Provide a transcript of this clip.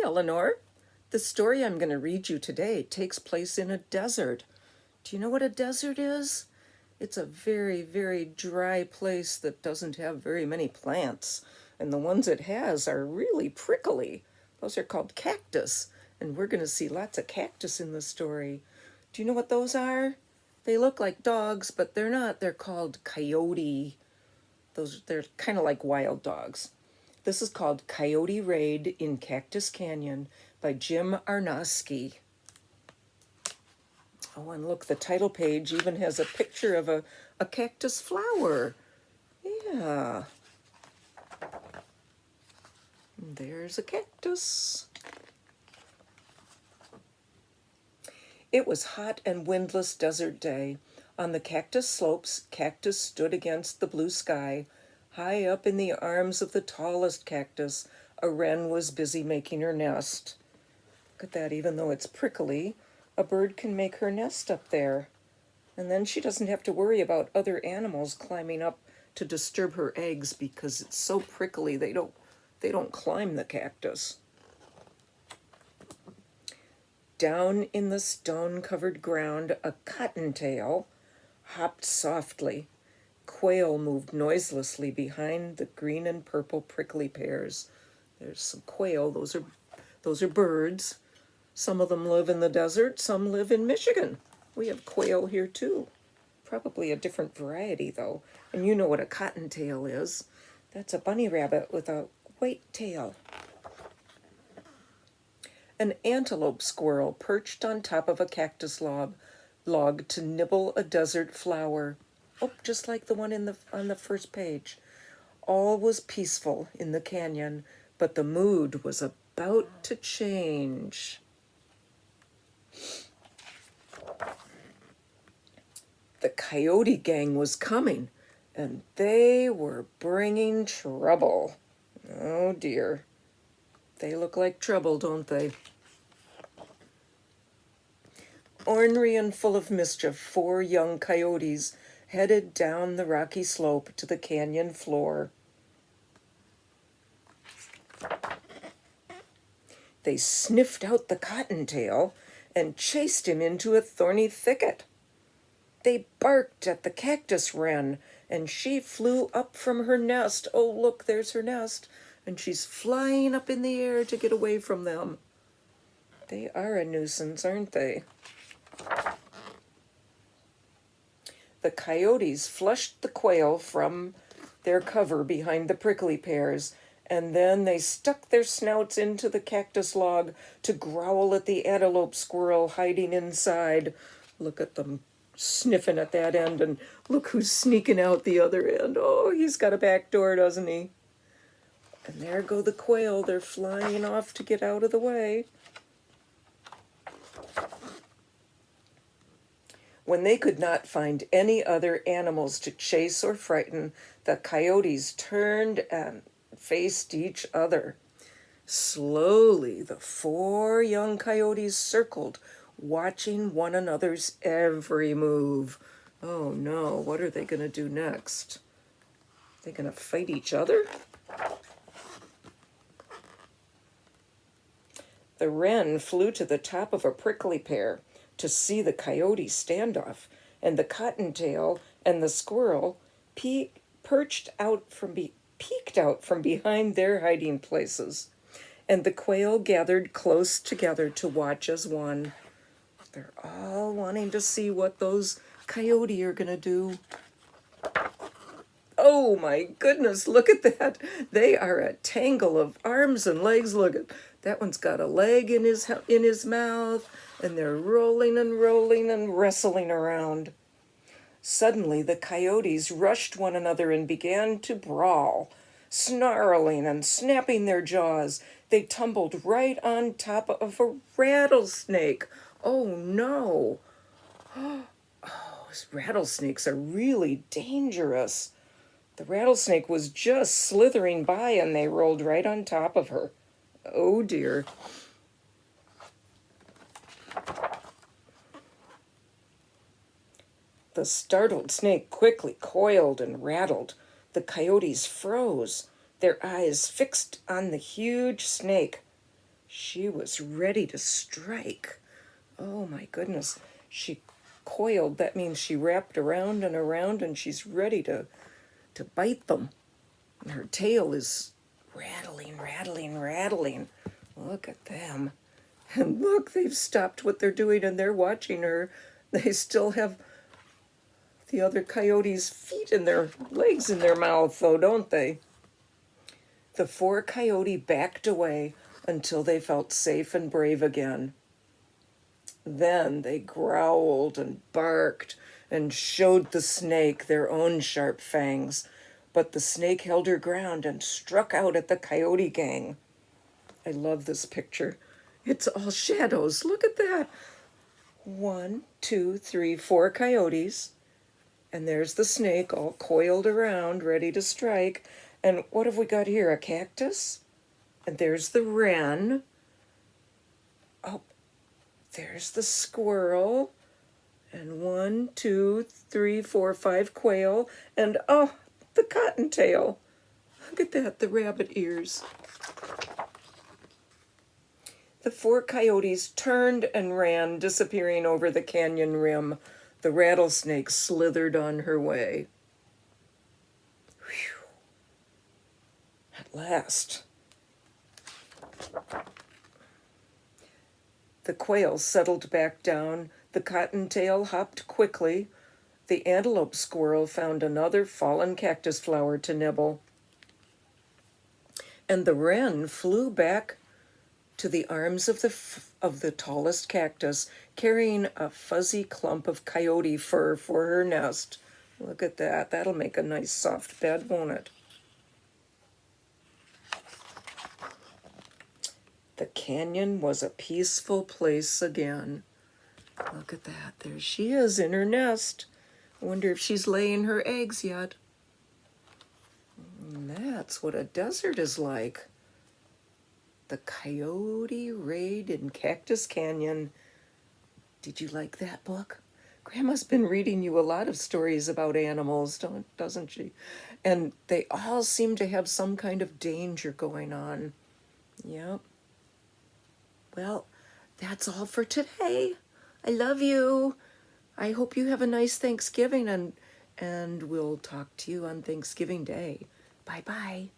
Eleanor. The story I'm going to read you today takes place in a desert. Do you know what a desert is? It's a very, very dry place that doesn't have very many plants. And the ones it has are really prickly. Those are called cactus. And we're going to see lots of cactus in the story. Do you know what those are? They look like dogs, but they're not. They're called coyote. They're kind of like wild dogs. This is called Coyote Raid in Cactus Canyon by Jim Arnosky. Oh, and look, the title page even has a picture of a cactus flower. Yeah. And there's a cactus. It was hot and windless desert day. On the cactus slopes, Cactus stood against the blue sky. High up in the arms of the tallest cactus, a wren was busy making her nest. Look at that, even though it's prickly, a bird can make her nest up there. And then she doesn't have to worry about other animals climbing up to disturb her eggs because it's so prickly they don't climb the cactus. Down in the stone-covered ground, a cottontail hopped softly. Quail moved noiselessly behind the green and purple prickly pears. There's some quail. Those are birds. Some of them live in the desert. Some live in Michigan. We have quail here too. Probably a different variety though. And you know what a cottontail is. That's a bunny rabbit with a white tail. An antelope squirrel perched on top of a cactus log to nibble a desert flower. Oh, just like the one on the first page. All was peaceful in the canyon, but the mood was about to change. The coyote gang was coming, and they were bringing trouble. Oh dear. They look like trouble, don't they? Ornery and full of mischief, 4 young coyotes headed down the rocky slope to the canyon floor. They sniffed out the cottontail and chased him into a thorny thicket. They barked at the cactus wren, and she flew up from her nest. Oh, look, there's her nest. And she's flying up in the air to get away from them. They are a nuisance, aren't they? The coyotes flushed the quail from their cover behind the prickly pears, and then they stuck their snouts into the cactus log to growl at the antelope squirrel hiding inside. Look at them sniffing at that end, and look who's sneaking out the other end. Oh, he's got a back door, doesn't he? And there go the quail. They're flying off to get out of the way. When they could not find any other animals to chase or frighten, the coyotes turned and faced each other. Slowly, the 4 young coyotes circled, watching one another's every move. Oh no, what are they going to do next? Are they going to fight each other? The wren flew to the top of a prickly pear to see the coyote standoff, and the cottontail and the squirrel peeked out from behind their hiding places, and the quail gathered close together to watch as one. They're all wanting to see what those coyote are going to do. Oh my goodness, look at that. They are a tangle of arms and legs. Look at that one's got a leg in his mouth, and they're rolling and wrestling around. Suddenly, the coyotes rushed one another and began to brawl. Snarling and snapping their jaws, they tumbled right on top of a rattlesnake. Oh no. Oh, rattlesnakes are really dangerous. The rattlesnake was just slithering by and they rolled right on top of her. Oh dear. The startled snake quickly coiled and rattled. The coyotes froze, their eyes fixed on the huge snake. She was ready to strike. Oh my goodness. She coiled. That means she wrapped around and around, and she's ready to bite them. And her tail is rattling, rattling, rattling. Look at them. And look, they've stopped what they're doing and they're watching her. They still have the other coyote's feet and their legs in their mouth, though, don't they? The four coyote backed away until they felt safe and brave again. Then they growled and barked and showed the snake their own sharp fangs. But the snake held her ground and struck out at the coyote gang. I love this picture. It's all shadows. Look at that. 1, 2, 3, 4 coyotes. And there's the snake all coiled around, ready to strike. And what have we got here? A cactus? And there's the wren. Oh, there's the squirrel. And 1, 2, 3, 4, 5 quail. And oh, the cottontail. Look at that, the rabbit ears. The 4 coyotes turned and ran, disappearing over the canyon rim. The rattlesnake slithered on her way. Whew. At last. The quail settled back down. The cottontail hopped quickly. The antelope squirrel found another fallen cactus flower to nibble. And the wren flew back to the arms of the tallest cactus, carrying a fuzzy clump of coyote fur for her nest. Look at that. That'll make a nice soft bed, won't it? The canyon was a peaceful place again. Look at that. There she is in her nest. I wonder if she's laying her eggs yet. And that's what a desert is like. The Coyote Raid in Cactus Canyon. Did you like that book? Grandma's been reading you a lot of stories about animals, doesn't she? And they all seem to have some kind of danger going on. Yep. Well, that's all for today. I love you. I hope you have a nice Thanksgiving, and we'll talk to you on Thanksgiving Day. Bye-bye.